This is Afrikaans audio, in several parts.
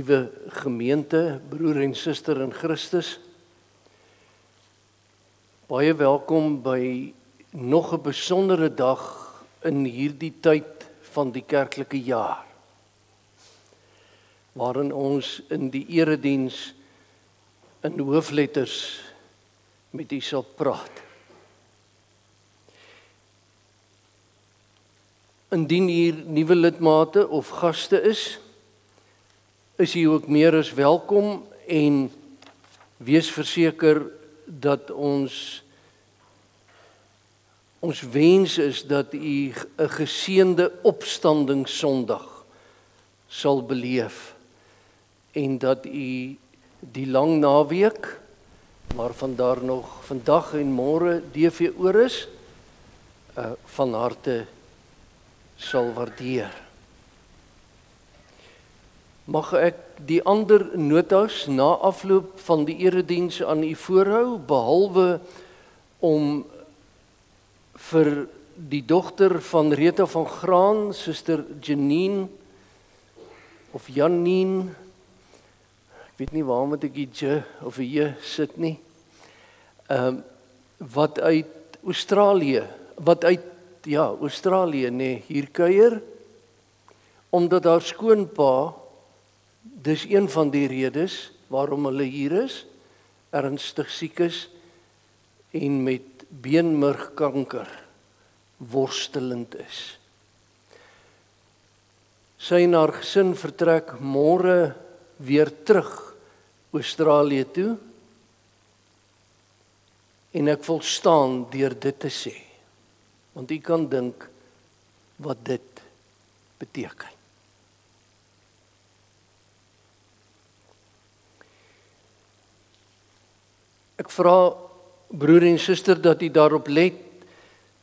Liewe gemeente, broer en suster in Christus, baie welkom by nog 'n besondere dag in hierdie tyd van die kerklike jaar, waarin ons in die erediens in hoofletters met u sal praat. Indien hier nuwe lidmate of gaste is u ook meer as welkom en wees verseker dat ons wens is dat u 'n geseënde opstanding Sondag sal beleef en dat u die lang naweek waarvan daar nog vandag en môre DV oor is van harte sal waardeer. Mag ek die ander notas na afloop van die erediens aan u voorhou, behalwe om vir die dogter van Rita van Graan, Suster Janine of Janine, ek weet nie waar moet ek die J of die J sit nie, wat uit Australië, Australië hier kuier, omdat haar skoonpa, dis een van die redes waarom hulle hier is, ernstig siek is en met beenmurgkanker worstelend is. Sy en haar gesin vertrek môre weer terug Australië toe en ek volstaan deur dit te sê, want u kan dink wat dit beteken. Ek vra broer en suster dat u daarop let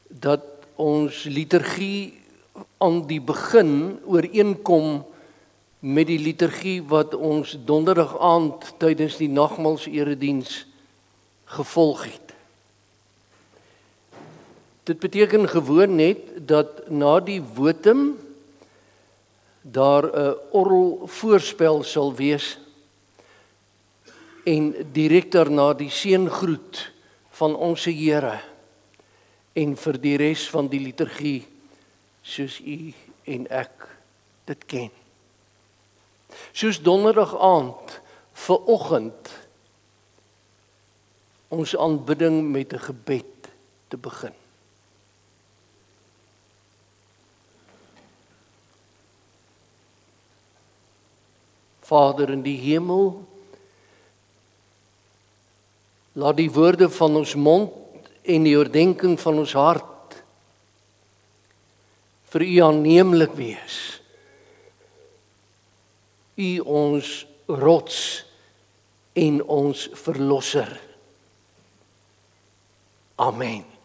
dat ons liturgie aan die begin ooreenkom met die liturgie wat ons donderdag aand tydens die nagmaalserediens gevolg het. Dit beteken gewoon net dat na die wotum daar 'n orgelvoorspel sal wees en direk daarna die seëngroet van ons Here en vir die res van die liturgie soos u en ek dit ken. Soos donderdag aand vanoggend ons aanbidding met 'n gebed te begin. Vader in die hemel, laat die woorde van ons mond en die oordeenking van ons hart vir u aanneemlik wees. U ons rots en ons verlosser. Amen.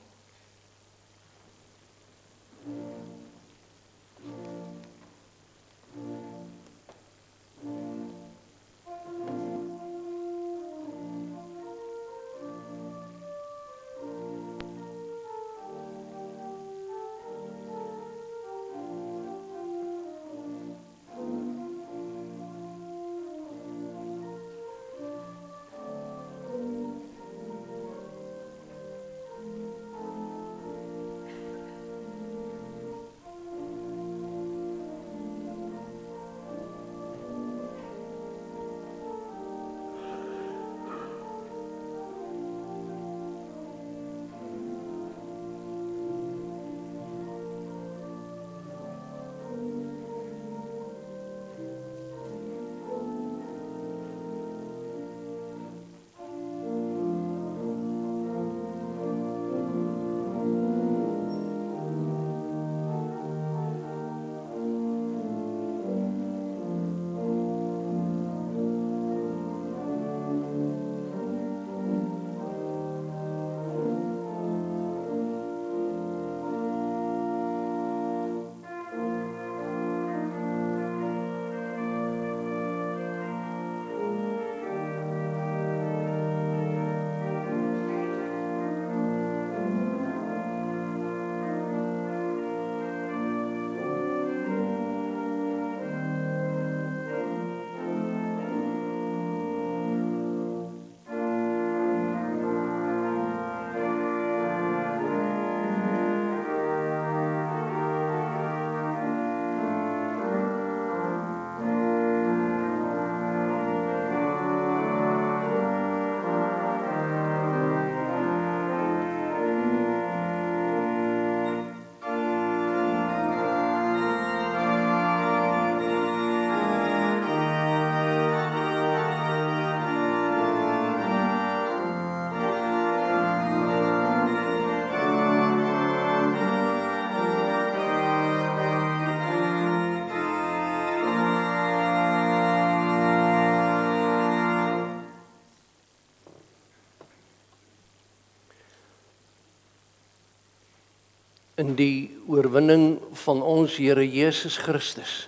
in die oorwinning van ons Here Jesus Christus,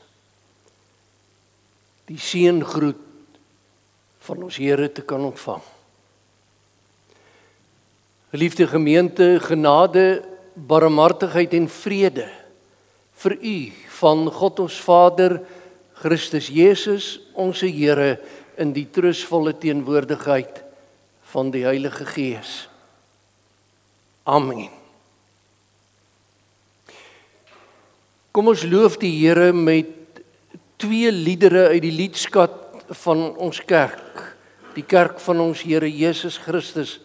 die seëngroet van ons Here te kan ontvang. Geliefde gemeente, genade, barmhartigheid en vrede vir u van God ons Vader, Christus Jesus, onze Here, in die troostvolle teenwoordigheid van die Heilige Gees. Amen. Kom ons loof die Here met 2 liedere uit die liedskat van ons kerk, die kerk van ons Here Jesus Christus,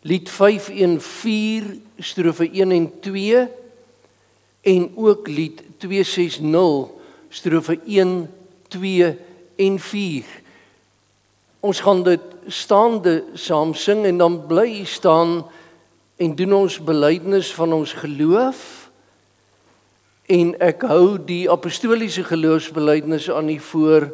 lied 514, strofe 1 en 2, en ook lied 260, strofe 1, 2 en 4. Ons gaan dit staande saam sing en dan bly staan en doen ons belydenis van ons geloof. En ek hou die apostoliese geloofsbelydenis aan u voor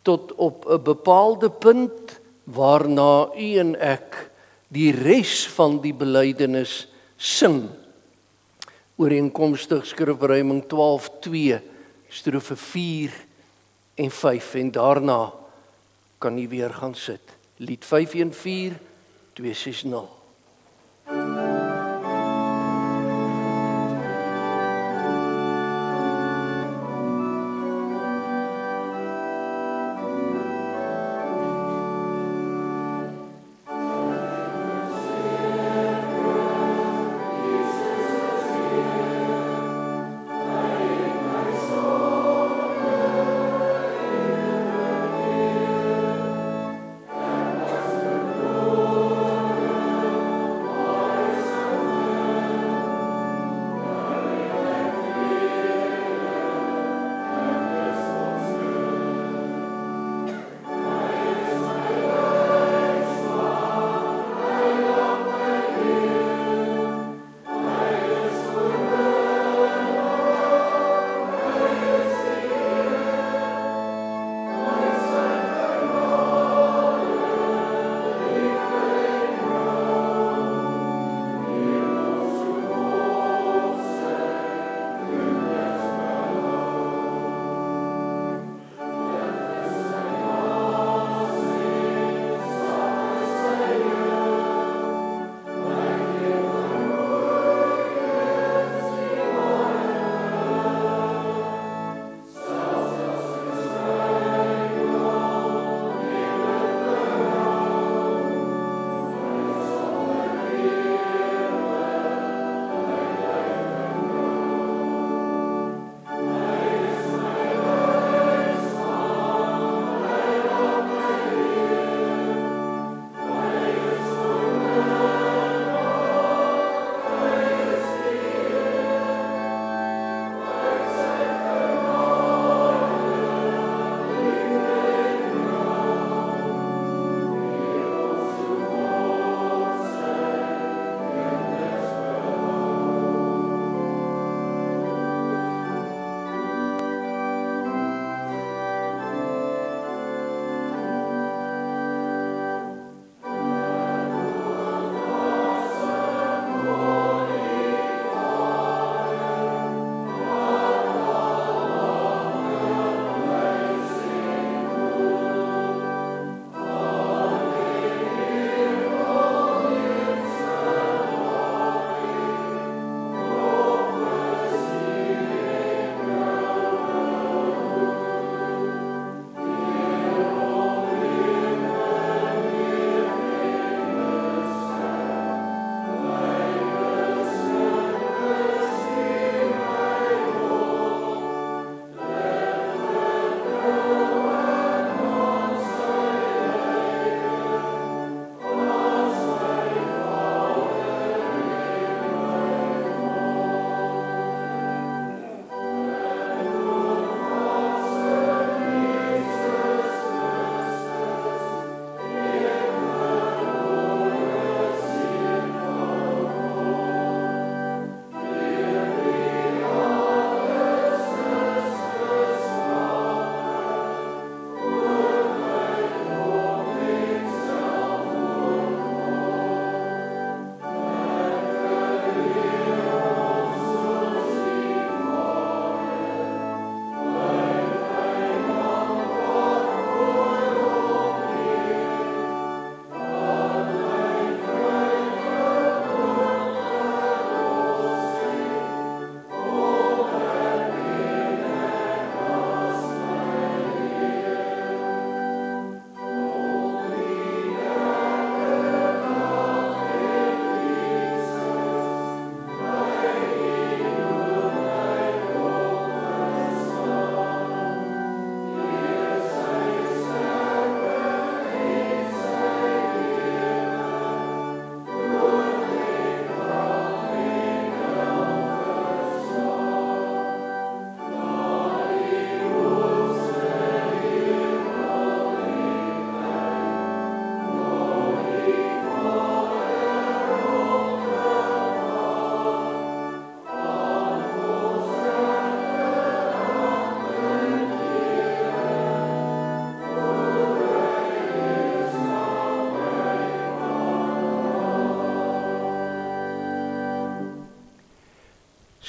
tot op 'n bepaalde punt waarna u en ek die res van die belydenis sing. Ooreenkomstig skrifruiming 12:2, strofe 4 en 5 en daarna kan u weer gaan sit. Lied 514, 260.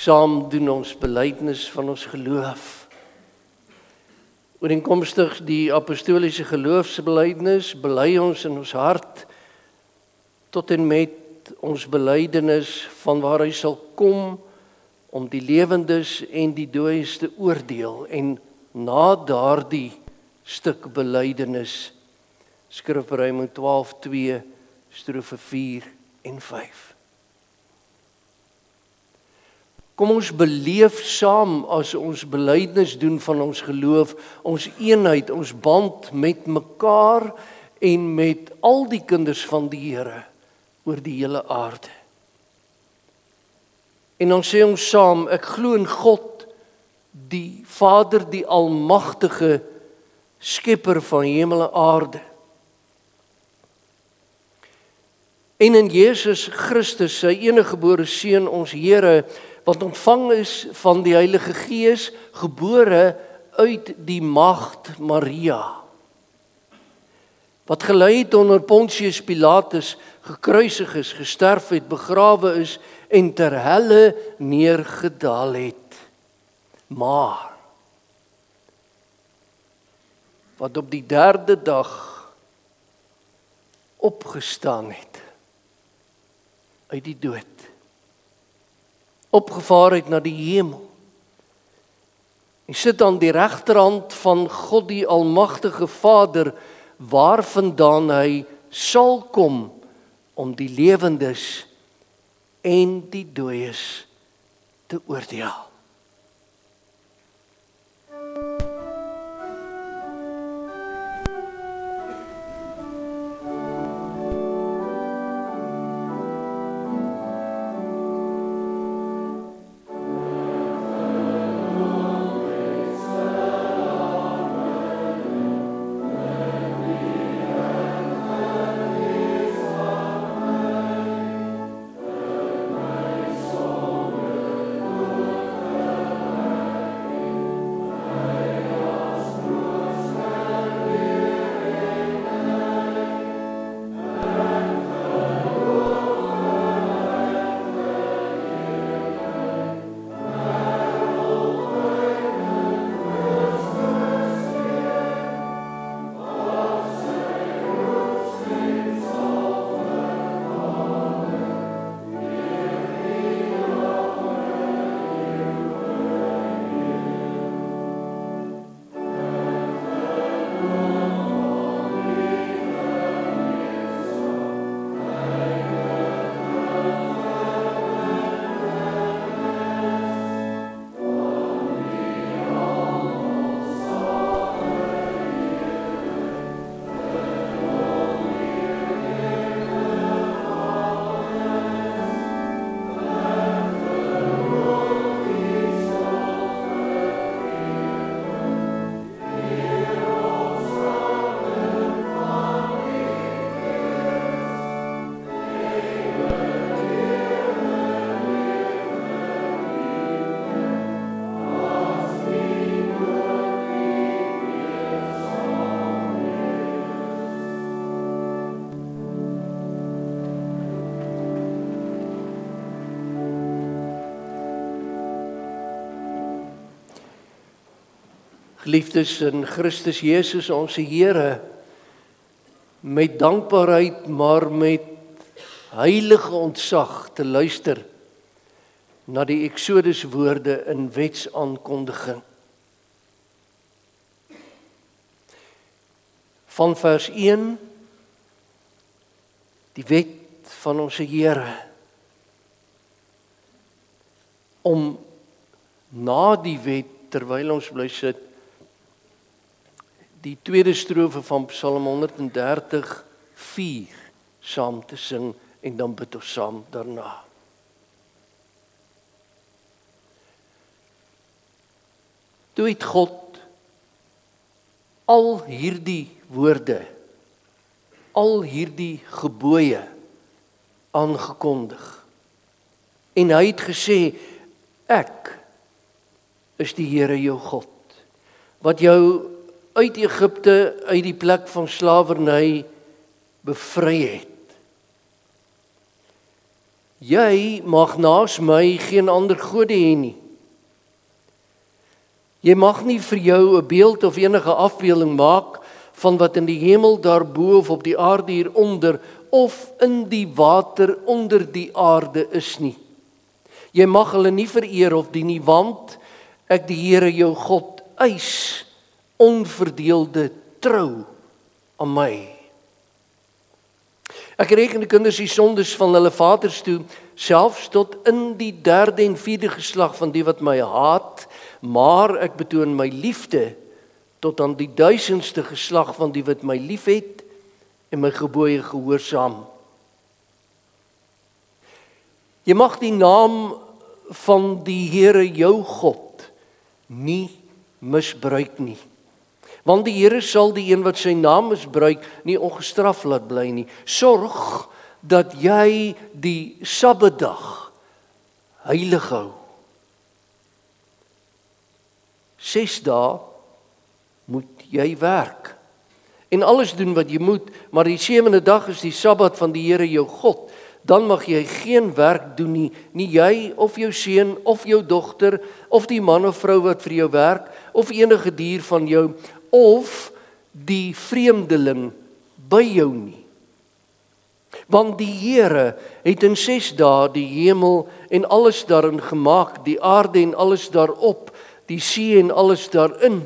saam doen ons belydenis van ons geloof. Ooreenkomstig die apostoliese geloofsbelydenis bely ons in ons hart tot en met ons belydenis van waar hy sal kom om die lewendes en die dooies te oordeel. En na daardie stuk belydenis skryf Romeine 12:2 strofe 4 en 5. Kom ons beleef saam as ons belydenis doen van ons geloof, ons eenheid, ons band met mekaar en met al die kinders van die Here oor die hele aarde. En dan sê ons saam, ek glo in God, die Vader, die almagtige skepper van hemel en aarde. En in Jesus Christus, sy eniggebore seun, ons Here, wat ontvang is van die Heilige Gees, gebore uit die maagd Maria, wat gelei het onder Pontius Pilatus, gekruisig is, gesterf het, begrawe is en ter helle neergedaal het. Maar wat op die 3de dag opgestaan het uit die dood, opgevaar het na die hemel, en sit aan die regterhand van God die almagtige Vader, waarvandaan hy sal kom om die lewendes en die dooies te oordeel. Geliefdes in Christus Jesus, onze Here, met dankbaarheid, maar met heilige ontzag te luister na die Exodus woorde in wetsaankondiging. Van vers 1, die wet van onze Here, om na die wet, terwyl ons bly sit, die tweede strofe van Psalm 130:4 saam te sing en dan bid ons saam daarna. Toe het God al hierdie woorde, al hierdie gebooie aangekondig. En hy het gesê, ek is die Here jou God, wat jou uit Egipte, uit die plek van slawerny bevry het. jy mag naas my geen ander gode hê nie. Jy mag nie vir jou 'n beeld of enige afbeelding maak van wat in die hemel daarbo of op die aarde hieronder of in die water onder die aarde is nie. Jy mag hulle nie vereer of dien nie, want ek die Here jou God eis onverdeelde trou aan my. Ek reken die kinders die sondes van hulle vaders toe, selfs tot in die 3de en 4de geslag van die wat my haat, maar ek betoon my liefde tot aan die 1000ste geslag van die wat my liefhet en my gebooie gehoorsaam. Jy mag die naam van die Here jou God nie misbruik nie. Want die Here sal die een wat sy naam misbruik nie ongestraf laat bly nie. Sorg dat jy die Sabbatdag heilig hou. 6 dae moet jy werk en alles doen wat jy moet, maar die 7de dag is die Sabbat van die Here jou God. Dan mag jy geen werk doen nie, nie jy of jou seun of jou dogter of die man of vrou wat vir jou werk of enige dier van jou of die vreemdeling by jou nie. Want die Here het in 6 dae die hemel en alles daarin gemaak, die aarde en alles daarop, die see en alles daarin.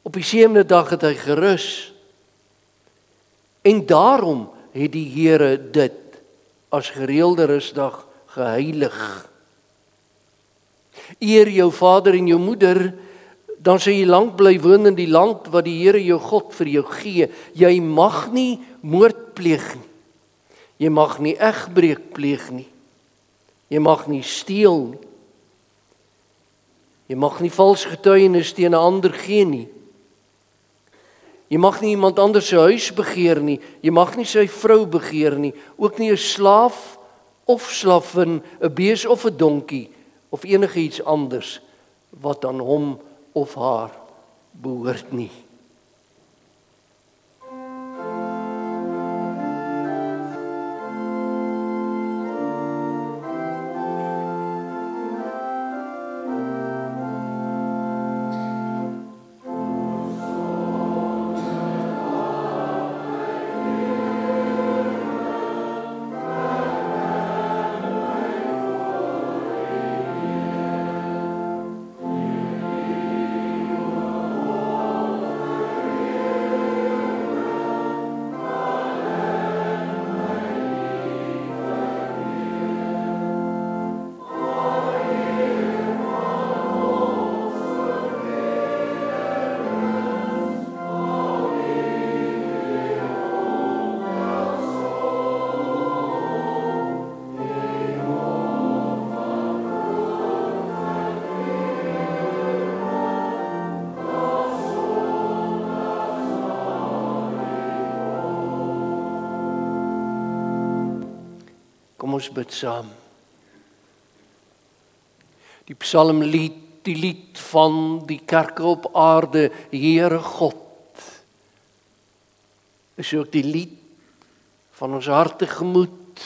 Op die 7de dag het hy gerus. En daarom het die Here dit as gereelde rusdag geheilig. Eer jou vader en jou moeder, dan sal jy lank bly woon in die land wat die Here jou God vir jou gee. Jy mag nie moord pleeg nie. Jy mag nie egbreek pleeg nie. Jy mag nie steel nie. Jy mag nie vals getuienis teen 'n ander gee nie. Jy mag nie iemand anders se huis begeer nie. Jy mag nie sy vrou begeer nie. Ook nie 'n slaaf of slavin, 'n bees of 'n donkie of enige iets anders wat aan hom of haar behoort nie. Kom ons bid saam. Die psalmlied, die lied van die kerke op aarde, Here God, is ook die lied van ons harte gemoed.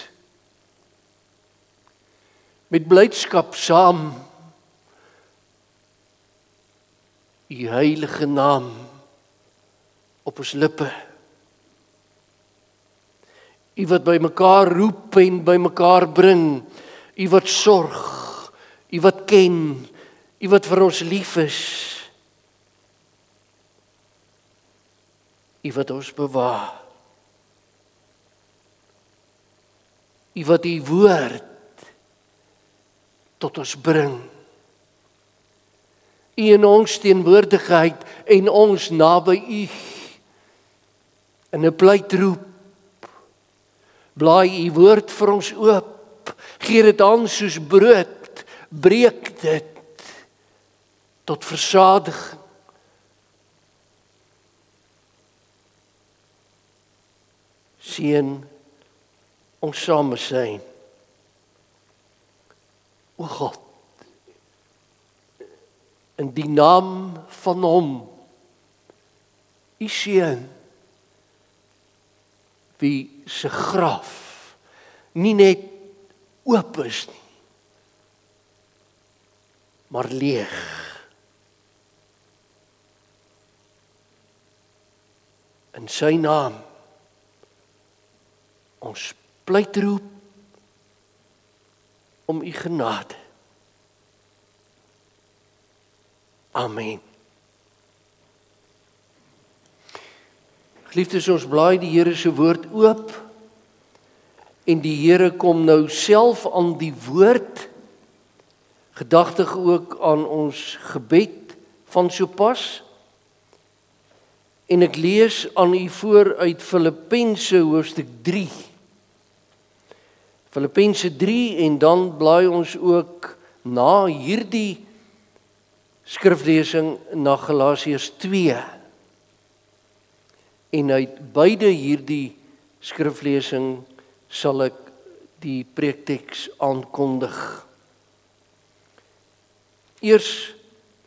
Met blydskap saam, U heilige naam op ons lippe. U wat by mekaar roep en by mekaar bring, U wat sorg, U wat ken, U wat vir ons lief is, U wat ons bewaar, U wat U woord tot ons bring, U in ons teenwoordigheid en ons naby U, in 'n pleit roep, blaai U woord vir ons oop, gee dit aan soos brood, breek dit tot versadiging. Seën ons samesyn. O God, in die naam van Hom, U Seun, wie se graf nie net oop is nie, maar leeg. In sy naam ons pleitroep om u genade. Amen. Geliefdes, ons blaai die Here se woord oop en die Here kom nou self aan die woord, gedagtig ook aan ons gebed van sopas. En ek lees aan u voor uit Filippense hoofstuk 3. Filippense 3 en dan blaai ons ook na hierdie skriflesing na Galasiërs 2. En uit beide hierdie skriflesing sal ek die preekteks aankondig. Eers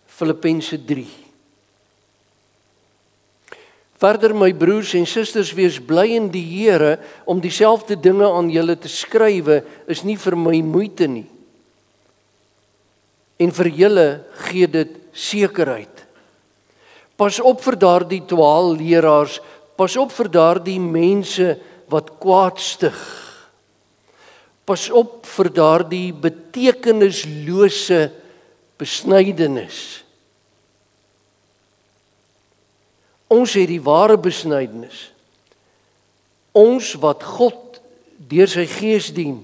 Filippense 3. Verder, my broers en susters, wees bly in die Here, om dieselfde dinge aan julle te skrywe, is nie vir my moeite nie. En vir julle gee dit sekerheid. Pas op vir daardie dwaalleraars, pas op vir daardie mense wat kwaad stig. Pas op vir daardie betekenislose besnydenis. Ons het die ware besnydenis. Ons wat God deur sy Gees dien.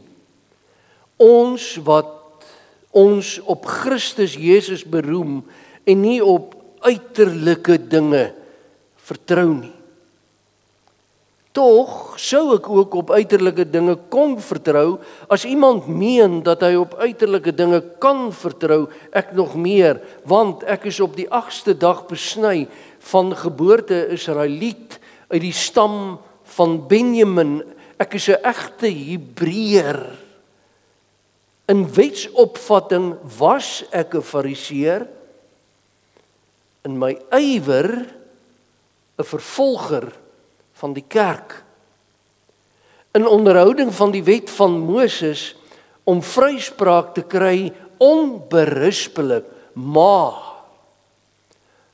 Ons wat ons op Christus Jesus beroem en nie op uiterlike dinge vertrou nie. Tog sou ek ook op uiterlike dinge kon vertrou. As iemand meen dat hy op uiterlike dinge kan vertrou, ek nog meer, want ek is op die 8ste dag besny, van geboorte Israeliet, uit die stam van Benjamin. Ek is 'n egte Hebreër. In wetsopvatting was ek 'n Fariseer, in my ywer 'n vervolger van die kerk. In onderhouding van die wet van Moses om vryspraak te kry onberispelik, maar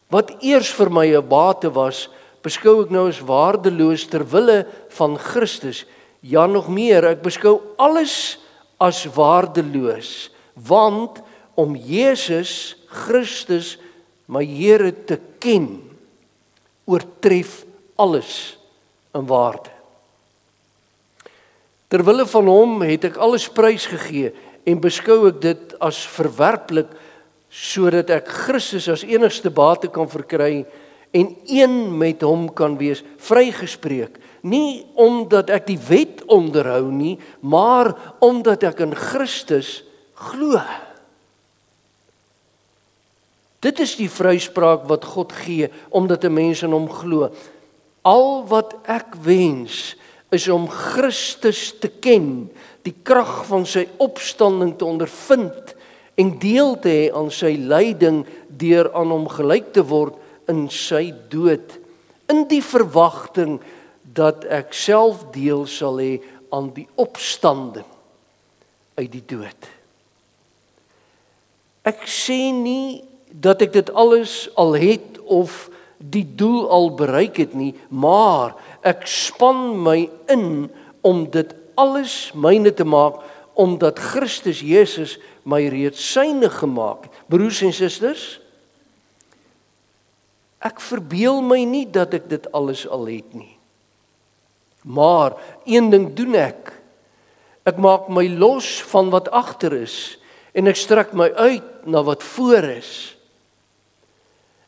wat eers vir my 'n bate was, beskou ek nou as waardeloos ter wille van Christus. Ja, nog meer, ek beskou alles as waardeloos, want om Jesus Christus, my Here, te ken, oortref alles in waarde. Ter wille van hom het ek alles prysgegee en beskou ek dit as verwerplik, sodat ek Christus as enigste bate kan verkry en een met hom kan wees, vrygespreek, nie omdat ek die wet onderhou nie, maar omdat ek in Christus glo. Dit is die vryspraak wat God gee, omdat 'n mens in hom glo. Al wat ek wens, is om Christus te ken, die krag van sy opstanding te ondervind, en deel te hê aan sy lyding deur aan hom gelyk te word in sy dood, in die verwagting dat ek self deel sal hê aan die opstanding uit die dood. Ek sê nie dat ek dit alles al het of die doel al bereik het nie, maar ek span my in om dit alles myne te maak, omdat Christus Jesus my reeds syne gemaak het. Broers en susters, ek verbeel my nie dat ek dit alles al het nie. Maar een ding doen ek. Ek maak my los van wat agter is en ek strek my uit na wat voor is.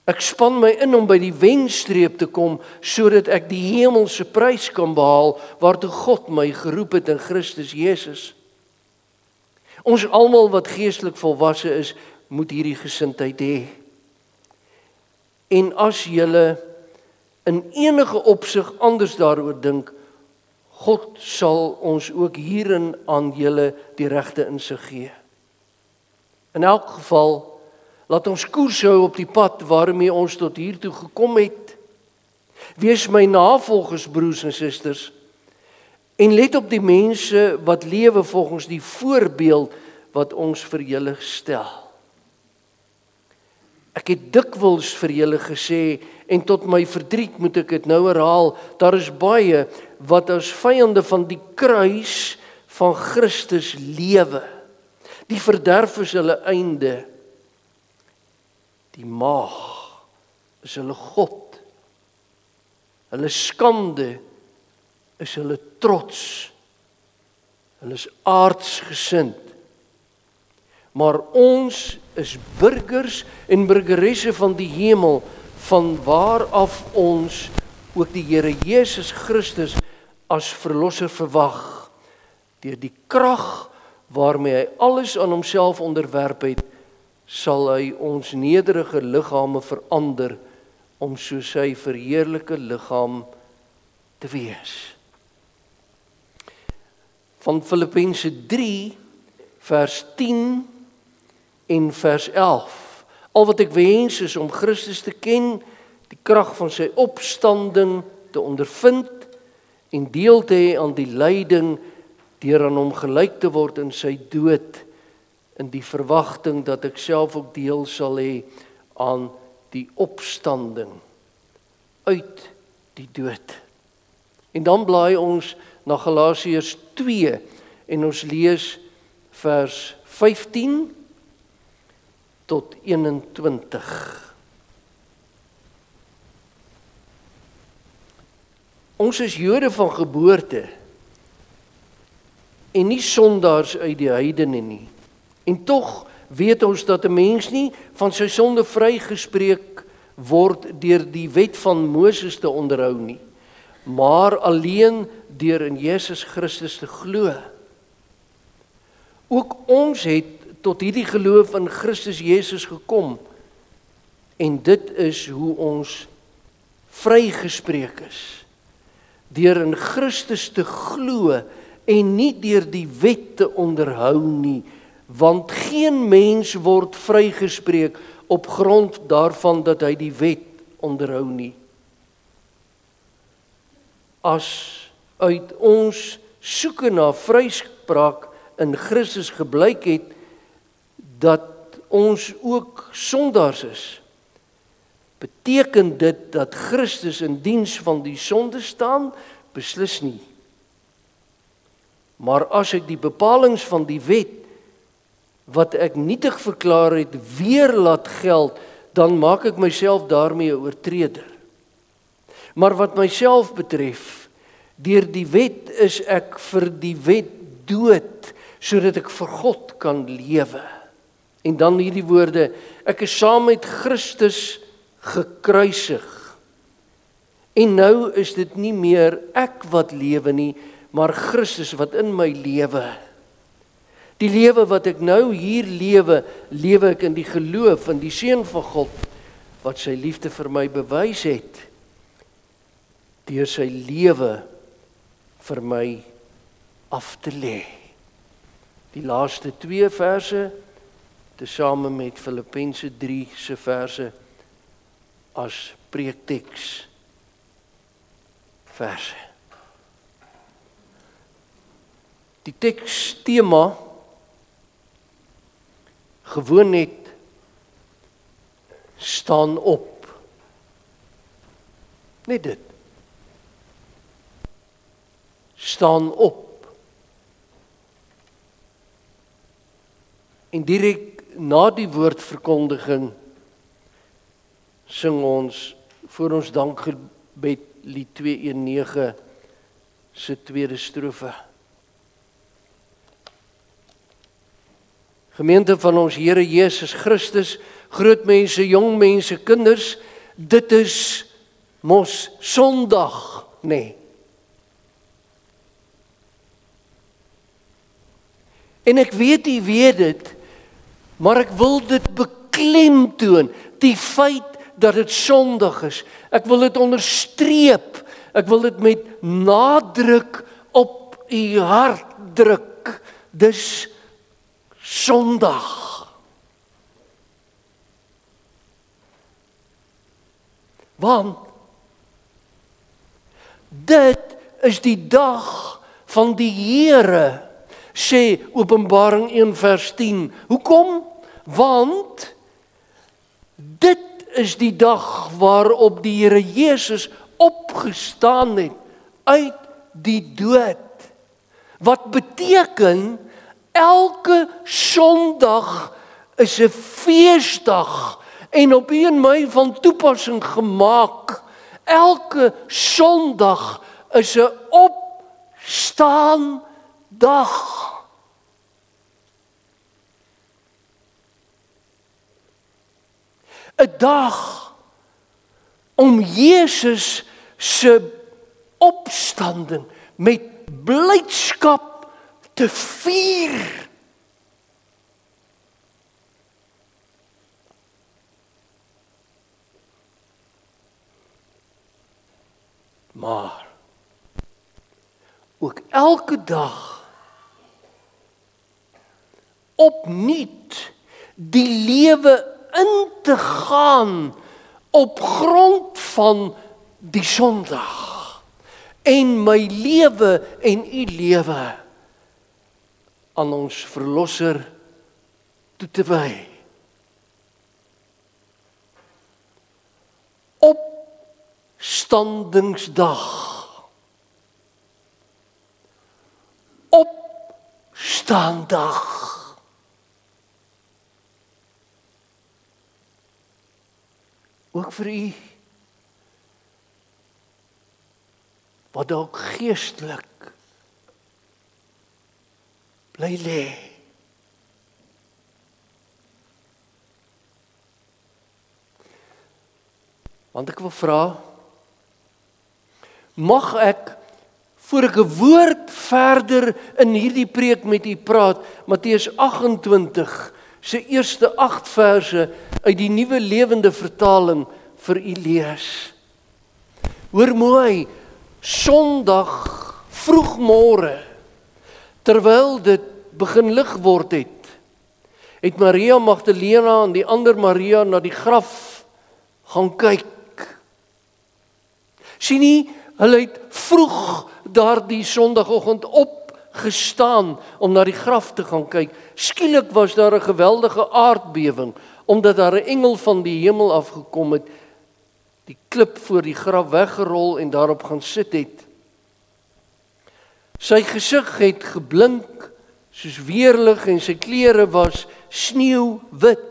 Ek span my in om by die wenstreep te kom, sodat ek die hemelse prys kan behaal, waartoe God my geroep het in Christus Jesus. Ons almal wat geestelik volwasse is, moet hierdie gesindheid hê. En as julle in enige opsig anders daaroor dink, God sal ons ook hierin aan julle die regte insig gee. In elk geval, laat ons koers hou op die pad waarmee ons tot hiertoe gekom het. Wees my navolgers, broers en susters, En let op die mense wat lewe volgens die voorbeeld wat ons vir julle stel. Ek het dikwels vir julle gesê, en tot my verdriet moet ek dit nou herhaal, daar is baie wat as vyande van die kruis van Christus lewe. Die verderf is hulle einde. Die maag is hulle God. Hulle skande is hulle trots. Hulle is aardsgesind. Maar ons is burgers en burgeresse van die hemel, van waaraf ons ook die Here Jesus Christus as verlosser verwag, deur die krag waarmee hy alles aan homself onderwerp het, sal hy ons nederige liggame verander om so sy verheerlike liggaam te wees. Van Filippense 3 vers 10 en vers 11. Al wat ek wens is om Christus te ken, die krag van sy opstanding te ondervind en deel te hê aan die lyding deur aan hom gelyk te word in sy dood, in die verwagting dat ek self ook deel sal hê aan die opstanding uit die dood. En dan blaai ons na Galasiërs 2 en ons lees vers 15 tot 21. Ons is Jode van geboorte en nie sondaars uit die heidene nie. En tog weet ons dat 'n mens nie van sy sonde vrygespreek word deur die wet van Moses te onderhou nie, maar alleen deur in Jesus Christus te glo. Ook ons het tot hierdie geloof in Christus Jesus gekom, en dit is hoe ons vrygespreek is, deur in Christus te glo en nie deur die wet te onderhou nie, want geen mens word vrygespreek op grond daarvan dat hy die wet onderhou nie. As uit ons soeke na vryspraak in Christus geblyk het dat ons ook sondaars is, beteken dit dat Christus in diens van die sonde staan? Beslis nie. Maar as ek die bepalings van die wet wat ek nietig verklaar het weer laat geld, dan maak ek myself daarmee 'n oortreder. Maar wat myself betref, deur die wet is ek vir die wet dood, sodat ek vir God kan lewe. En dan hierdie woorde, ek is saam met Christus gekruisig. En nou is dit nie meer ek wat lewe nie, maar Christus wat in my lewe. Die lewe wat ek nou hier lewe, lewe ek in die geloof in die Seun van God, wat sy liefde vir my bewys het, deur sy lewe vir my af te lê. Die laaste 2 verse, tesame met Filippense 3 se verse, as preekteks verse. Die tekstema gewoon net staan op. Net dit. Staan op. En direk na die woordverkondiging sing ons voor ons dankgebed lied 219 se tweede strofe. Gemeente van ons Here Jesus Christus, groot mense, jong mense, kinders, dit is mos Sondag, nee. En ek weet u weet dit, maar ek wil dit beklemtoon, die feit dat dit Sondag is. Ek wil dit onderstreep, ek wil dit met nadruk op u hart druk. Dis Sondag. Want dit is die dag van die Here, sê Openbaring 1 vers 10. Hoekom? Want dit is die dag waarop die Here Jesus opgestaan het uit die dood. Wat beteken, elke Sondag is 'n feesdag en op 1 Mei van toepassing gemaak. Elke Sondag is 'n opstaandag. 'n dag om Jesus se opstanding met blydskap te vier. Maar ook elke dag opnuut die lewe in te gaan op grond van die Sondag en my lewe en u lewe aan ons Verlosser toe te wy. Opstandingsdag. Opstaandag. Ook vir u wat dalk geestelik bly lê. Want ek wil vra, mag ek, voor ek 'n woord verder in hierdie preek met u praat, Matteus 28, se eerste 8 verse uit die Nuwe Lewende Vertaling vir u lees. Hoor mooi, Sondag vroegmôre, terwyl dit begin lig word het Maria Magdalena en die ander Maria na die graf gaan kyk. Sien nie, hulle het vroeg daardie Sondagoggend opgestaan om na die graf te gaan kyk. Skielik was daar 'n geweldige aardbewing, omdat daar 'n engel van die hemel afgekom het, die klip voor die graf weggerol en daarop gaan sit het. Sy gesig het geblink soos weerlig en sy klere was sneeuwwit.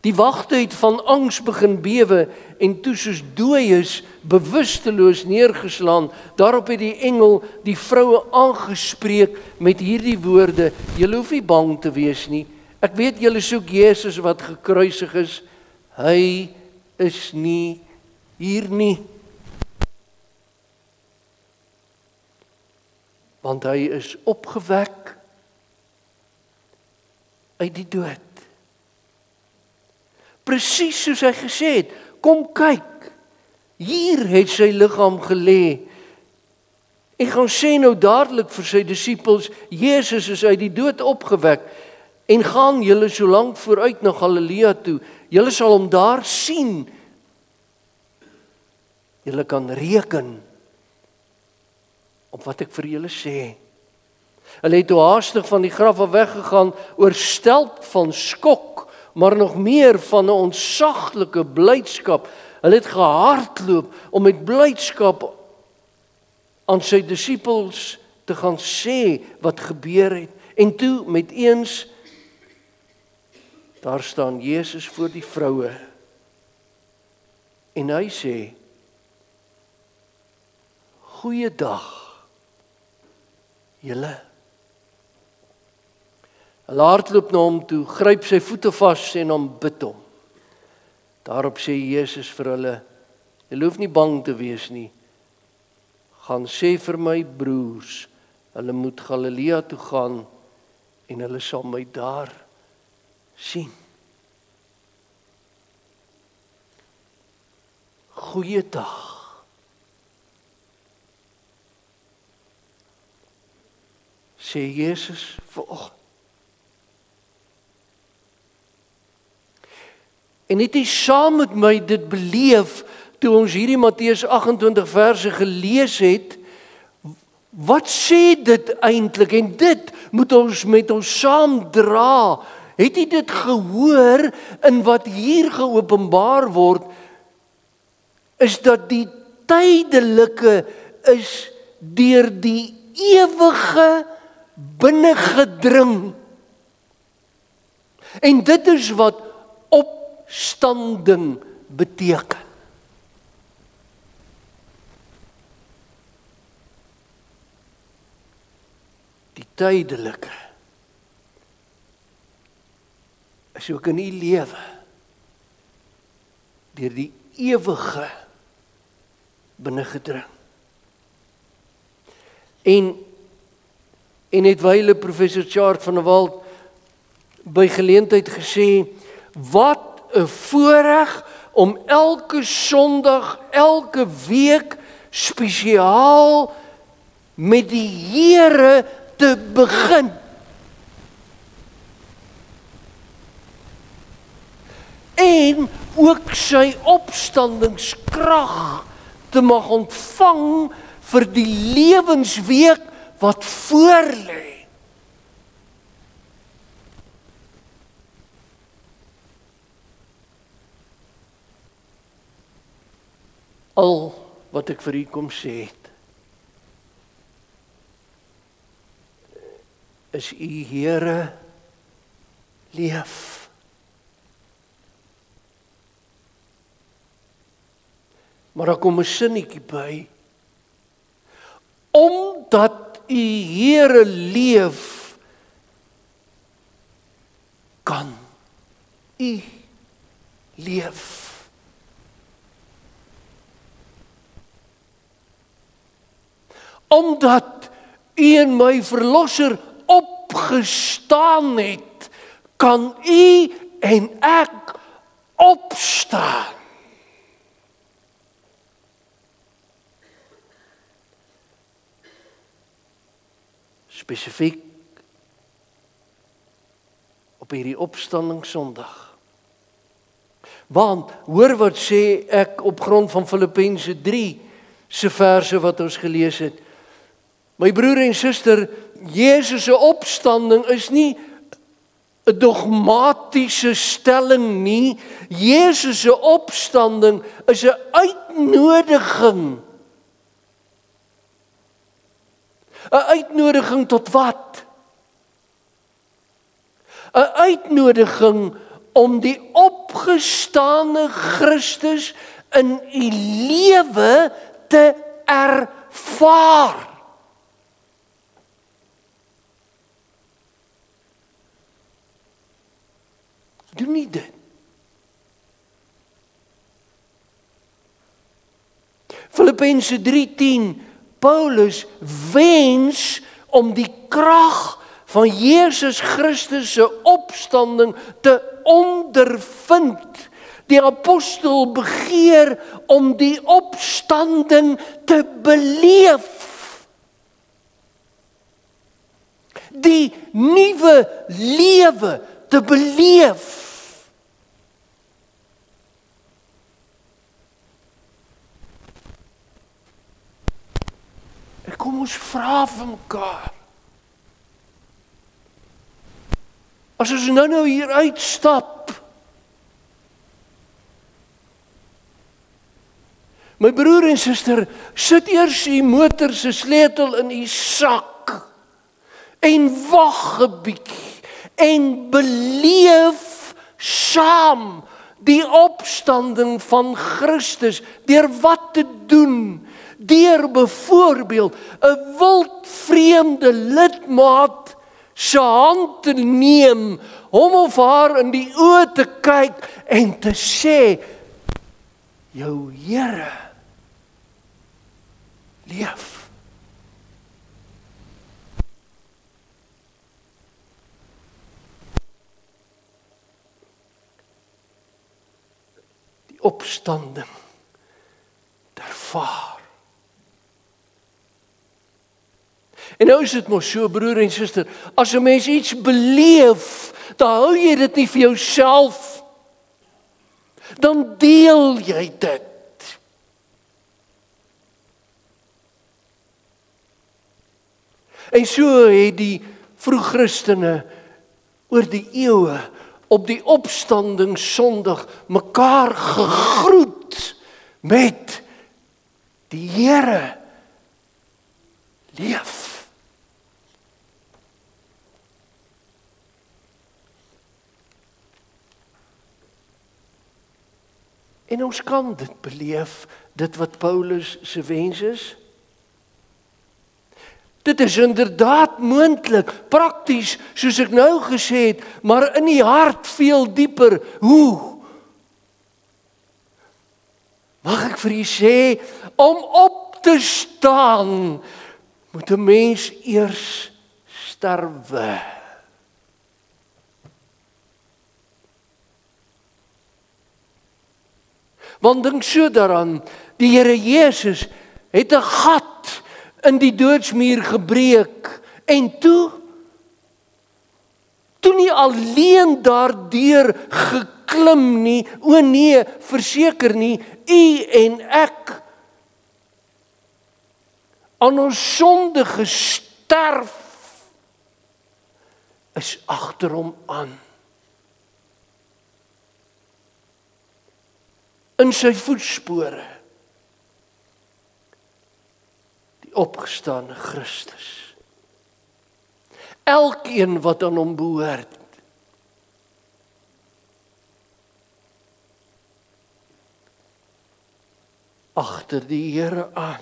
Die wagte het van angs begin bewe en toe soos dooies bewusteloos neergeslaan. Daarop het die engel die vroue aangespreek met hierdie woorde: "Julle hoef nie bang te wees nie. Ek weet julle soek Jesus wat gekruisig is. Hy is nie hier nie. Want hy is opgewek uit die dood." Presies soos hy gesê het, kom kyk, hier het sy liggaam gelê. En gaan sê nou dadelik vir sy disippels, Jesus is uit die dood opgewek, en gaan julle so lank vooruit na Galilea toe, julle sal hom daar sien. Julle kan reken op wat ek vir julle sê. Hulle het toe haastig van die graf af weggegaan, oorstelp van skok, maar nog meer van 'n ontsaglike blydskap. Hulle het gehardloop om met blydskap aan sy disippels te gaan sê wat gebeur het. En toe met eens, daar staan Jesus voor die vroue. En hy sê: "Goeiedag, julle." Hulle hardloop na hom toe, gryp sy voete vas en hom bid hom. Daarop sê Jesus vir hulle: "Julle hoef nie bang te wees nie. Gaan sê vir my broers, hulle moet Galilea toe gaan en hulle sal my daar sien." Goeiedag. Sê Jesus vanoggend. En het hy saam met my dit beleef, toe ons hierdie Matteus 28 verse gelees het, wat sê dit eintlik? En dit moet ons met ons saam dra. Het jy dit gehoor in wat hier geopenbaar word, is dat die tydelike is deur die ewige binnengedring. En dit is wat opstanding beteken. Die tydelike is ook in die lewe deur die ewige binnengedring. En het wyle professor Chart van der Walt by geleentheid gesê, wat 'n voorreg om elke Sondag, elke week spesiaal met die Here te begin. En ook sy opstandingskrag te mag ontvang vir die lewensweek wat voorlê. Al wat ek vir u kom sê het, is u Here leef. Maar daar kom 'n sinnetjie by. Omdat u Here leef, kan u leef. Omdat u en my verlosser opgestaan het, kan u en ek opstaan. Spesifiek op hierdie opstandingssondag. Want, hoor wat sê ek op grond van Filippense 3 se verse wat ons gelees het. My broer en suster, Jesus se opstanding is nie 'n dogmatiese stelling nie. Jesus se opstanding is 'n uitnodiging. 'n Uitnodiging tot wat? 'n Uitnodiging om die opgestane Christus in u lewe te ervaar. Doen nie dit. Filippense 3:10, Paulus wens om die krag van Jesus Christus se opstanding te ondervind. Die apostel begeer om die opstanding te beleef. Die nuwe lewe te beleef. En kom ons vra vir mekaar. As ons nou hier uitstap, my broer en suster, sit eers die motor se sleutel in u sak en wag 'n bietjie en beleef saam die opstanding van Christus. Deur wat te doen? Deur byvoorbeeld 'n wildvreemde lidmaat se hand te neem, hom of haar in die oë te kyk en te sê, jou Here leef. Die opstanding ervaar. En nou is dit mos so, broer en suster, as 'n mens iets beleef, dan hou jy dit nie vir jouself. Dan deel jy dit. En so het die vroegchristene oor die eeue op die opstandingssondag mekaar gegroet met die Here leef. En ons kan dit beleef, dit wat Paulus se wens is. Dit is inderdaad moontlik, prakties, soos ek nou gesê het, maar in die hart veel dieper. Hoe? Mag ek vir u sê, om op te staan, moet 'n mens eers sterwe. Want dink so daaraan, die Here Jesus het 'n gat in die doodsmuur gebreek en toe nie alleen daardeur geklim nie, o nee, verseker nie, u en ek aan ons sonde gesterf is agter hom aan. In sy voetspore. Die opgestane Christus. Elkeen wat aan hom behoort. Agter die Here aan.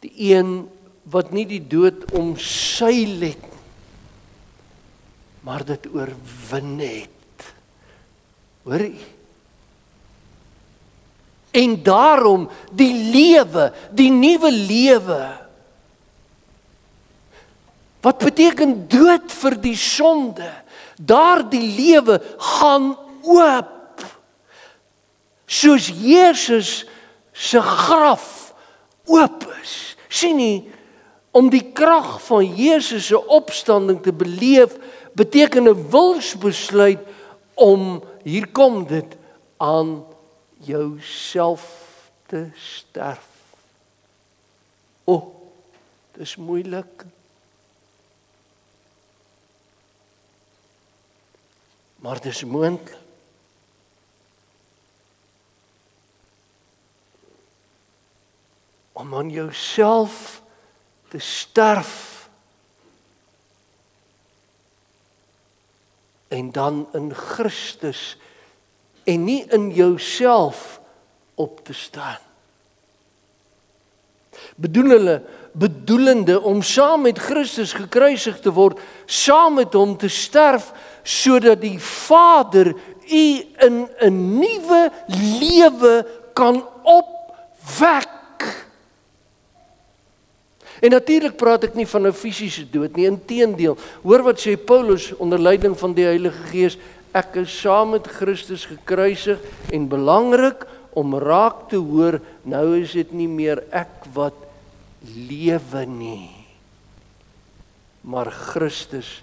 Die een wat nie die dood omseil het, maar dit oorwin het. Hoor jy? En daarom die lewe, die nuwe lewe, wat beteken dood vir die sonde, daardie lewe gaan oop, soos Jesus se graf oop is. Sien nie, om die krag van Jesus se opstanding te beleef, beteken 'n wilsbesluit om, hier kom dit, aan jouself te sterf. Dis moeilik. Maar dis moontlik. Om aan jouself te sterf en dan in Christus en nie in jouself op te staan. Bedoelende om saam met Christus gekruisig te word, saam met hom te sterf, sodat die Vader u in 'n nuwe lewe kan opwek. En natuurlik praat ek nie van 'n fisiese dood nie, inteendeel. Hoor wat sê Paulus onder leiding van die Heilige Gees, ek is saam met Christus gekruisig en belangrik om raak te hoor, nou is dit nie meer ek wat lewe nie, maar Christus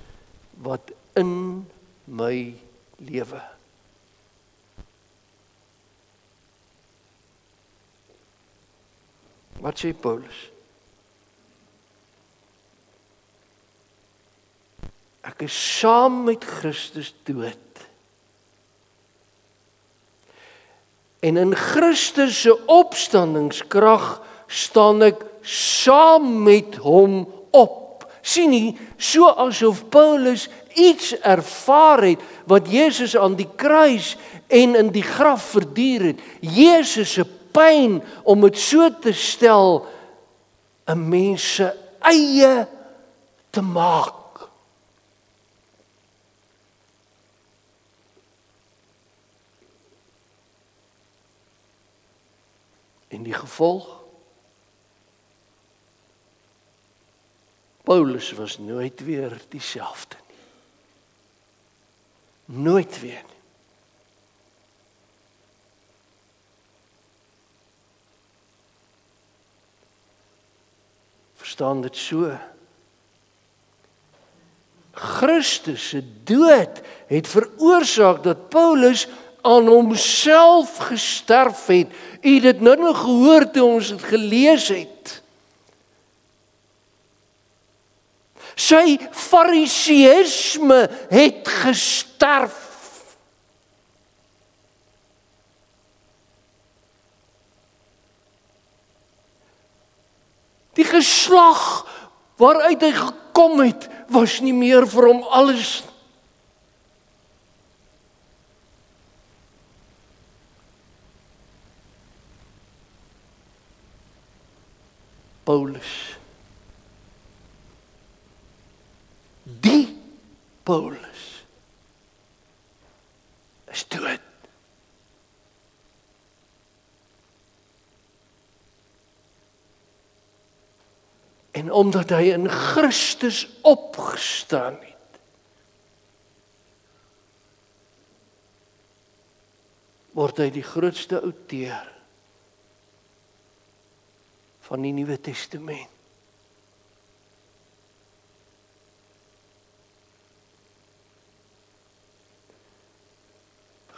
wat in my lewe. Wat sê Paulus? Ek is saam met Christus dood. En in Christus se opstandingskrag staan ek saam met hom op. Sien nie, so asof Paulus iets ervaar het wat Jesus aan die kruis en in die graf verduur het. Jesus se pyn, om dit so te stel, 'n mens se eie te maak. En die gevolg? Paulus was nooit weer dieselfde nie. Nooit weer nie. Verstaan dit so? Christus se dood het veroorsaak dat Paulus aan homself gesterf het. U het dit nou gehoor toe ons dit gelees het. Sy fariseïsme het gesterf. Die geslag waaruit hy gekom het, was nie meer vir hom alles. Paulus. Die Paulus is dood. En omdat hy in Christus opgestaan het, word hy die grootste outeur van die Nuwe Testament.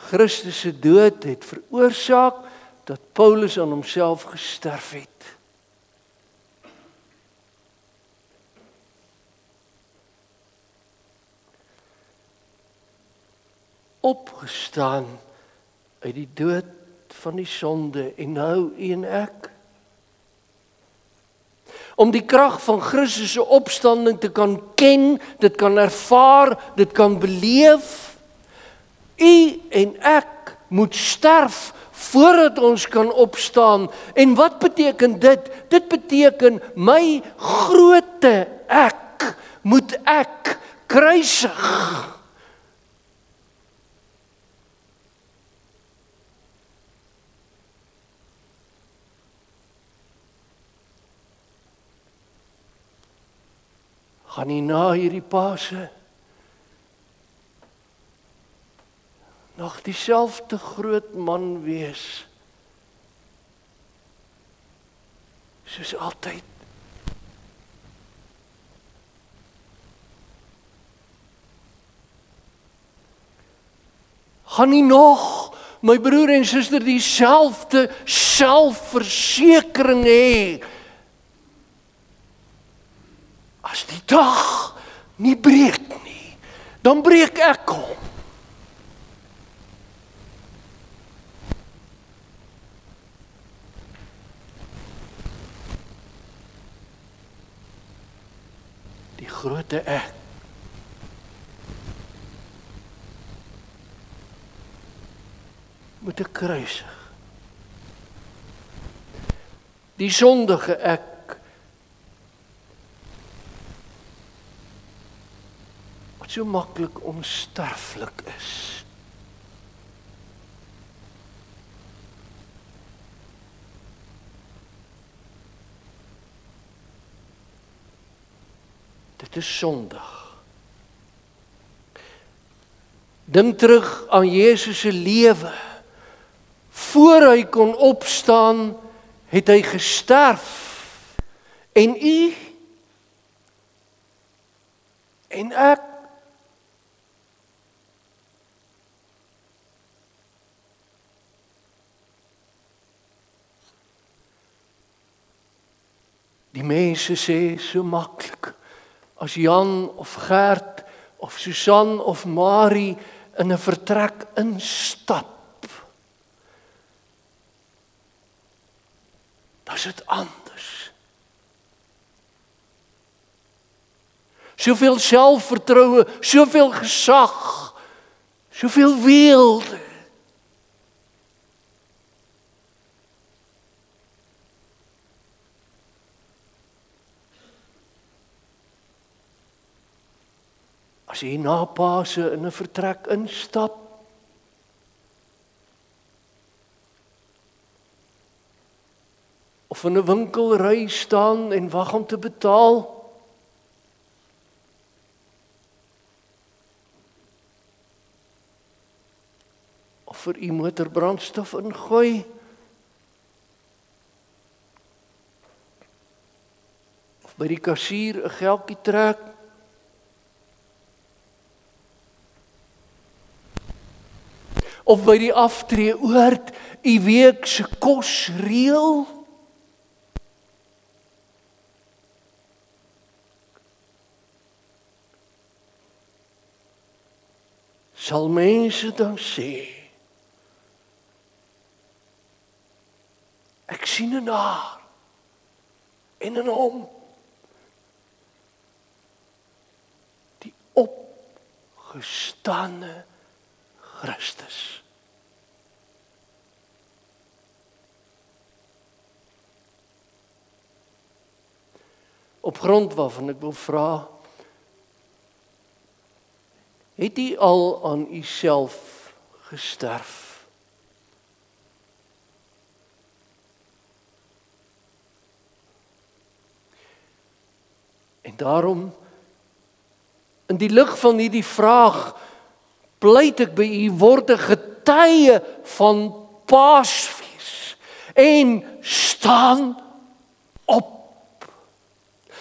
Christus se dood het veroorsaak dat Paulus aan homself gesterf het. Opgestaan uit die dood van die sonde en nou u en ek. Om die krag van Christus se opstanding te kan ken, dit kan ervaar, dit kan beleef. U en ek moet sterf voordat ons kan opstaan. En wat beteken dit? Dit beteken my grootte ek moet ek kruisig. Gaan nie na hierdie Pasen nog dieselfde groot man wees soos altyd. Gaan nie nog, my broer en suster, dieselfde selfversekering hê as die dag nie breek nie, dan breek ek hom. Die grote ek moet ek kruisig. Die sondige ek wat so maklik onsterflik is. Dit is sondig. Dink terug aan Jesus se lewe. Voor hy kon opstaan, het hy gesterf. En u en ek die mense sê so maklik, as Jan of Gert of Susan of Marie in 'n vertrek instap, dan is dit anders. Soveel selfvertroue, soveel gesag, soveel weelde. As jy na Pasen in 'n vertrek instap, of in 'n winkelry staan en wag om te betaal, of vir u motor brandstof ingooi, of by die kassier 'n geldjie trek, of by die aftreeoord u week se kos reël? Sal mense dan sê, ek sien in haar en in hom die opgestane Christus. Op grond waarvan ek wil vra, het u al aan u self gesterf? En daarom, in die lig van hierdie vraag, pleit ek by u word 'n getuie van Paasfees en staan op.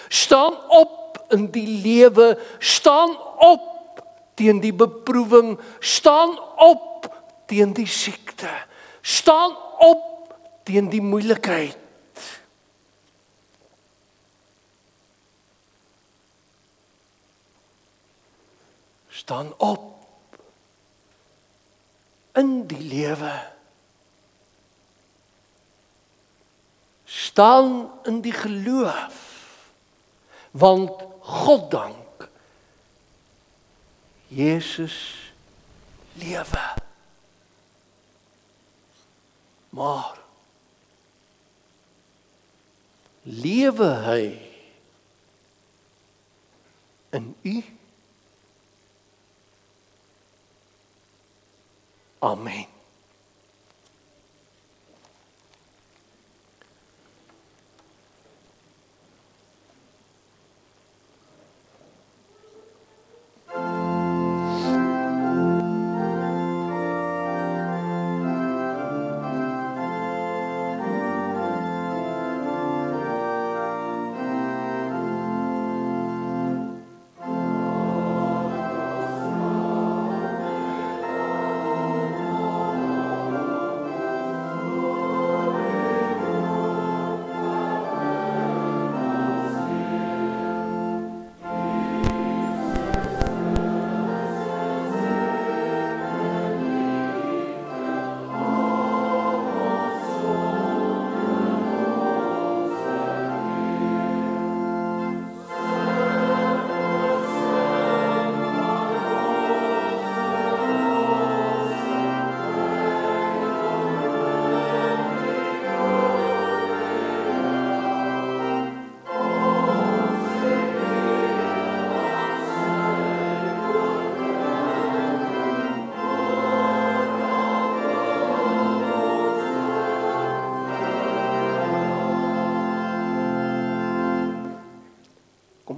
Staan op in die lewe, staan op teen die beproewing, staan op teen die siekte, staan op teen die moeilikheid. Staan op in die lewe. Staan in die geloof. Want goddank, Jesus lewe. Maar lewe hy in u? Amen.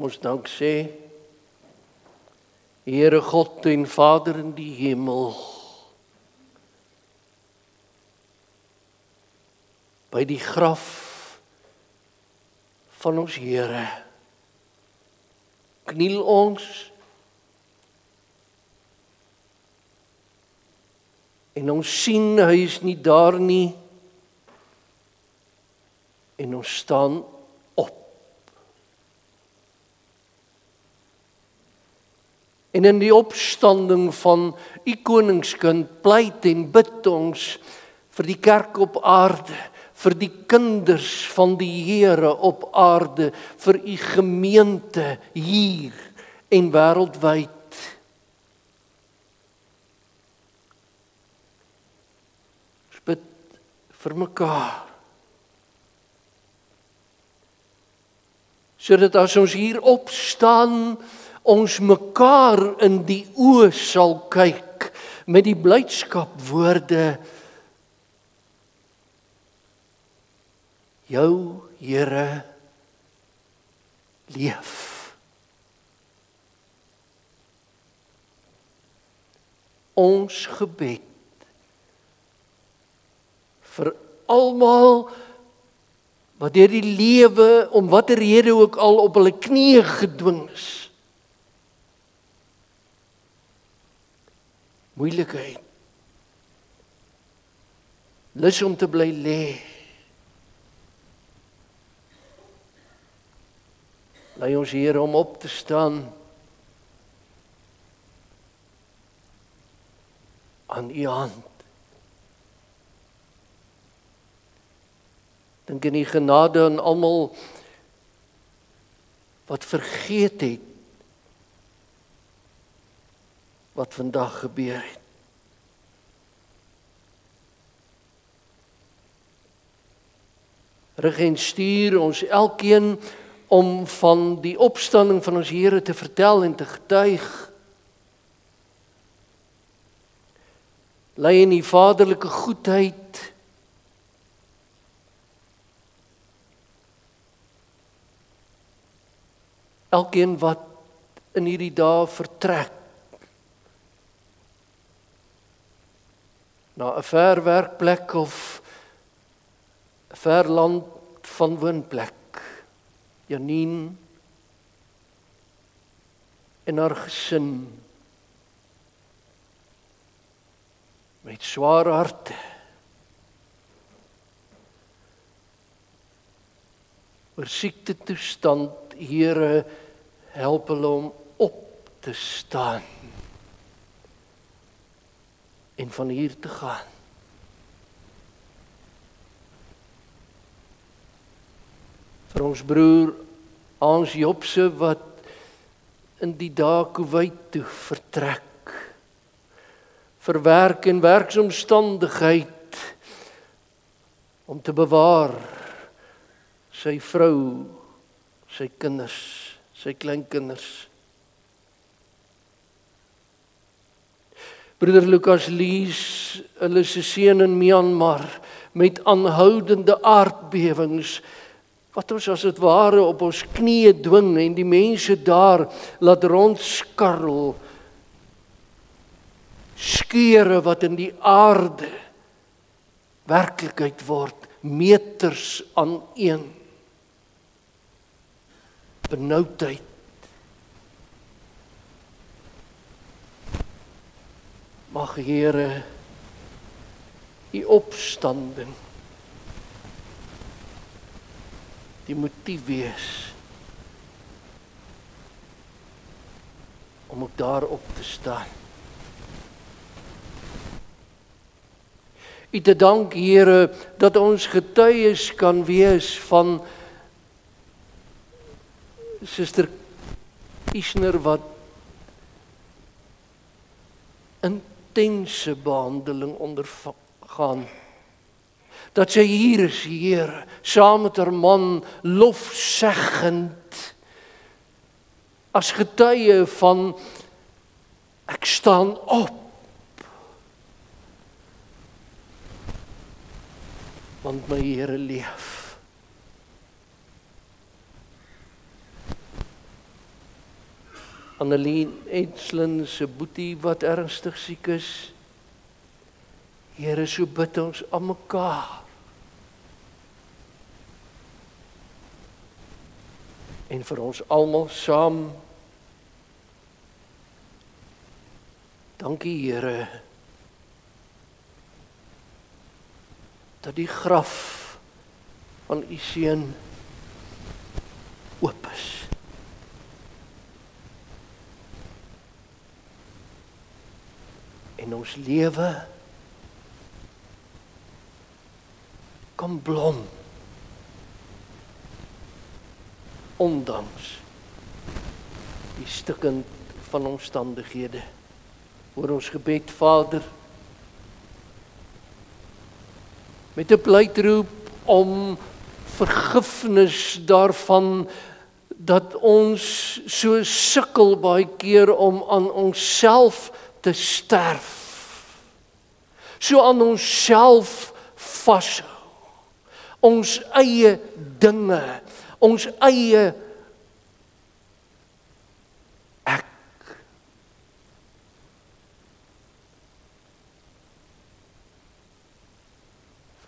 Ons dank sê, Heere God en Vader in die hemel, by die graf van ons Here, kniel ons en ons sien hy is nie daar nie en ons staan op. En in die opstanding van u koningskind pleit en bid ons vir die kerk op aarde, vir die kinders van die Here op aarde, vir u gemeente hier en wêreldwyd. Ons bid vir mekaar, sodat as ons hier opstaan, ons mekaar in die oë sal kyk met die blydskapwoorde: Jou Here leef. Ons gebed vir almal wat deur die lewe om watter rede ook al op hulle knieë gedwing is, moeilikheid, lus om te bly lê. Lei ons Here om op te staan aan U hand. Dink in die genade aan almal wat vergeet het wat vandag gebeur het. Rig en stuur ons elkeen om van die opstanding van ons Here te vertel en te getuig. Lei in die vaderlike goedheid. Elkeen wat in hierdie dae vertrek na 'n ver werkplek of 'n ver land van woonplek. Janine en haar gesin met swaar harte oor siekte toestand. Here, help hulle om op te staan en van hier te gaan. Vir ons broer Hans Jobse wat in die dae Kuwait toe vertrek. Vir werk en werksomstandigheid om te bewaar sy vrou, sy kinders, sy kleinkinders. Broeder Lukas Lees, hulle se seun in Myanmar met aanhoudende aardbewings wat ons as dit ware op ons knieë dwing en die mense daar laat rondskarrel. Skeure wat in die aarde werklikheid word, meters aan een. Benoudheid. Mag Here U opstanding die motief wees om ook daarop te staan. U te dank, Here, dat ons getuies kan wees van Suster Isner wat intense behandeling ondergaan. Dat sy hier is, Here, saam met haar man, lofzeggend, as getuie van ek staan op, want my Here leef. Annelien Edslin se boetie wat ernstig siek is. Here, so bid ons aan mekaar. En vir ons almal saam. Dankie, Here, dat die graf van U seun oop is. En ons lewe kan blom ondanks die stikkend van omstandighede. Hoor ons gebed, Vader, met 'n pleitroep om vergifnis daarvan dat ons so sukkel baie keer om aan onsself te sterf. So aan onsself vashou. Ons eie dinge, ons eie ek.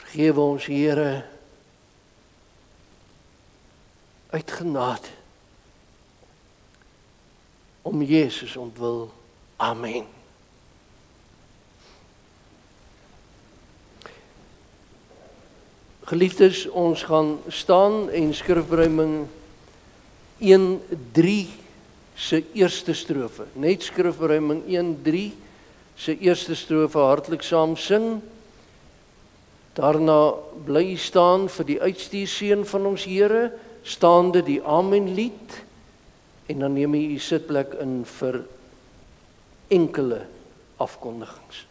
Vergewe ons, Here, uit genade, om Jesus ontwil. Amen. Geliefdes, ons gaan staan en skrifberuiming 1:3 se eerste strofe. Net skrifberuiming 1:3 se eerste strofe hartlik saam sing. Daarna bly u staan vir die uitstuurseën van ons Here, staande die Amen lied, en dan neem u sitplek in vir enkele afkondigings.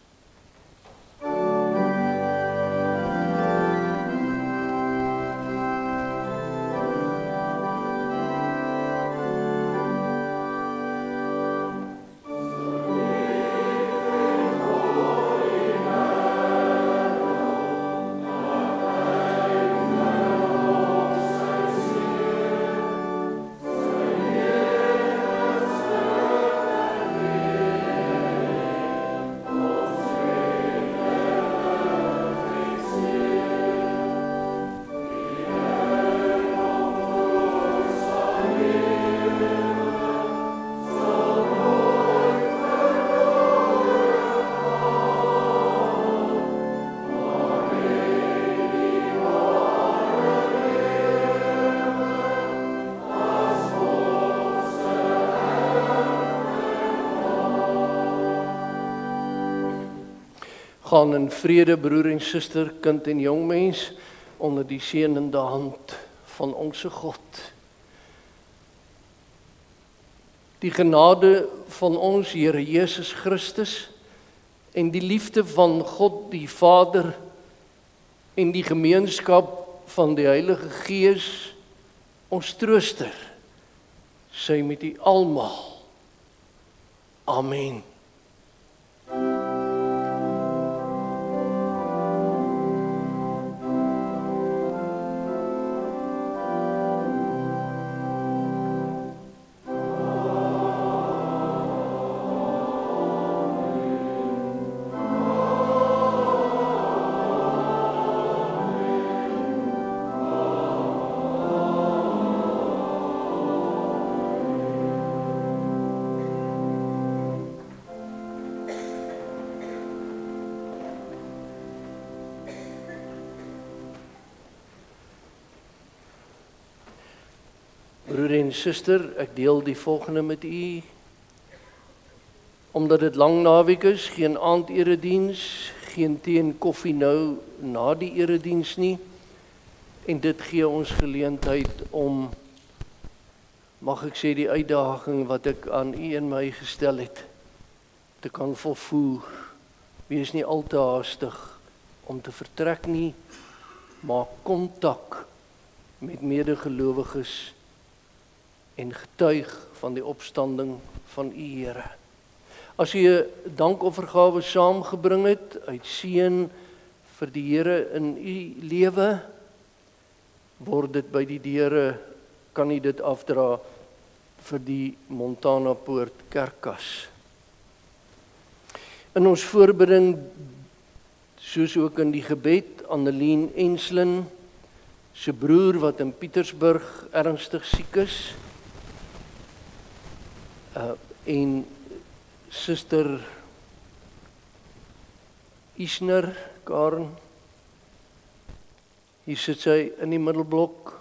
Gaan in vrede, broer en suster, kind en jong mens, onder die seënende hand van onsse God. Die genade van ons Here Jesus Christus en die liefde van God die Vader en die gemeenskap van die Heilige Gees, ons trooster, sy met u almal. Amen. Broer en suster, ek deel die volgende met u. Omdat dit lang naweek is, geen aanderediens, geen tee en koffie nou na die erediens nie. En dit gee ons geleentheid om, mag ek sê, die uitdaging wat ek aan u en my gestel het, te kan volvoer. Wees nie al te haastig om te vertrek nie, maak kontak met medegelowiges en getuig van die opstanding van u Here. As u 'n dankoffergawe saamgebring het uit seën vir die Here in u lewe, word dit by die deure, kan u dit afdra vir die Montana Poort Kerkkas. In ons voorbidding, soos ook in die gebed, Annelien Enslin se broer wat in Pietersburg ernstig siek is, en suster Isner Karen, hier sit sy in die middelblok.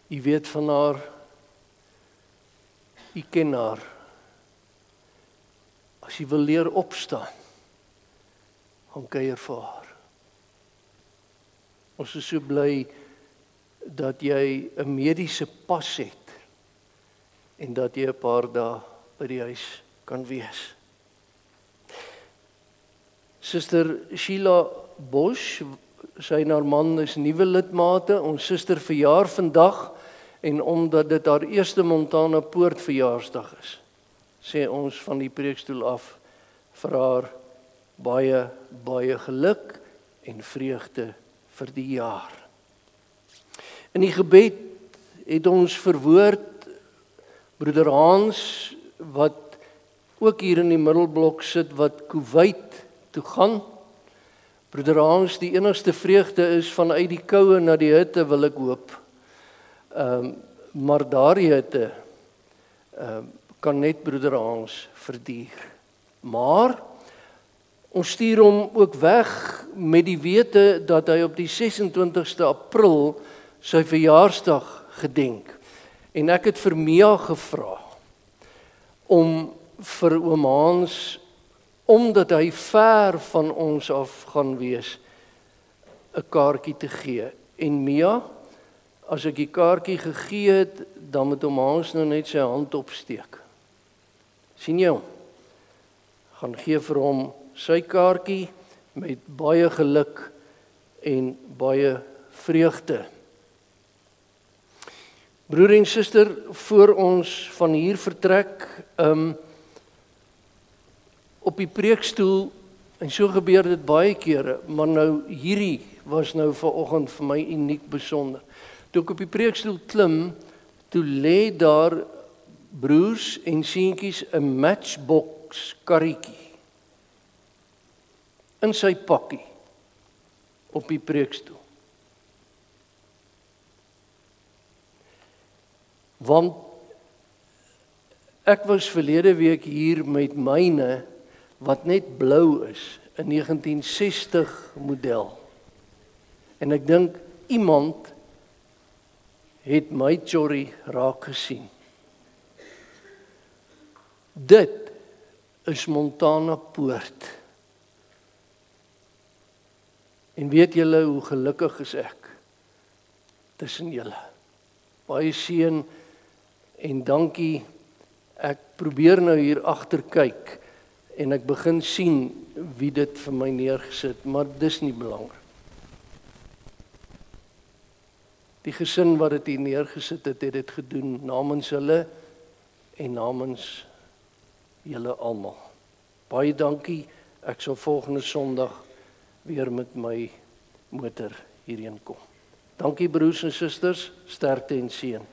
U weet van haar, u ken haar. As jy wil leer opstaan, gaan kuier vir haar. Ons is so bly dat jy 'n mediese pas het en dat jy 'n paar dae by die huis kan wees. Suster Sheila Bosch, sy en haar man is nuwe lidmate. Ons suster verjaar vandag, en omdat dit haar eerste Montana Poort verjaarsdag is, sê ons van die preekstoel af vir haar baie, baie geluk en vreugde vir die jaar. In die gebed het ons verwoord broeder Hans, wat ook hier in die middelblok sit, wat Kuwait toe gaan. Broeder Hans, die enigste vreugde is vanuit die koue na die hitte, wil ek hoop. Maar daardie hitte kan net broeder Hans verduur. Maar Ons stuur hom ook weg met die wete dat hy op die 26ste April sy verjaarsdag gedenk. En ek het vir Mia gevra om vir oom Hans, omdat hy ver van ons af gaan wees, 'n kaartjie te gee. En Mia, as ek die kaartjie gegee het, dan moet oom Hans nou net sy hand opsteek. Sien jy hom? Gaan gee vir hom sy kaartjie met baie geluk en baie vreugde. Broer en suster, voor ons van hier vertrek, op die preekstoel, en so gebeur dit baie kere, maar nou hierdie was nou vanoggend vir my uniek besonder. Toe ek op die preekstoel klim, toe lê daar broers en seentjies 'n Matchbox karretjie in sy pakkie op die preekstoel. Want ek was verlede week hier met myne wat net blou is, 'n 1960 model. En ek dink iemand het my chorrie raak gesien. Dit is Montana Poort. En weet julle hoe gelukkig is ek tussen julle. Baie seën en dankie. Ek probeer nou hier agter kyk en ek begin sien wie dit vir my neergesit, maar dis nie belangrik. Die gesin wat dit hier neergesit het, het dit gedoen namens hulle en namens julle almal. Baie dankie. Ek sal volgende Sondag weer met my motor hierheen kom. Dankie broers en susters, sterkte en seën.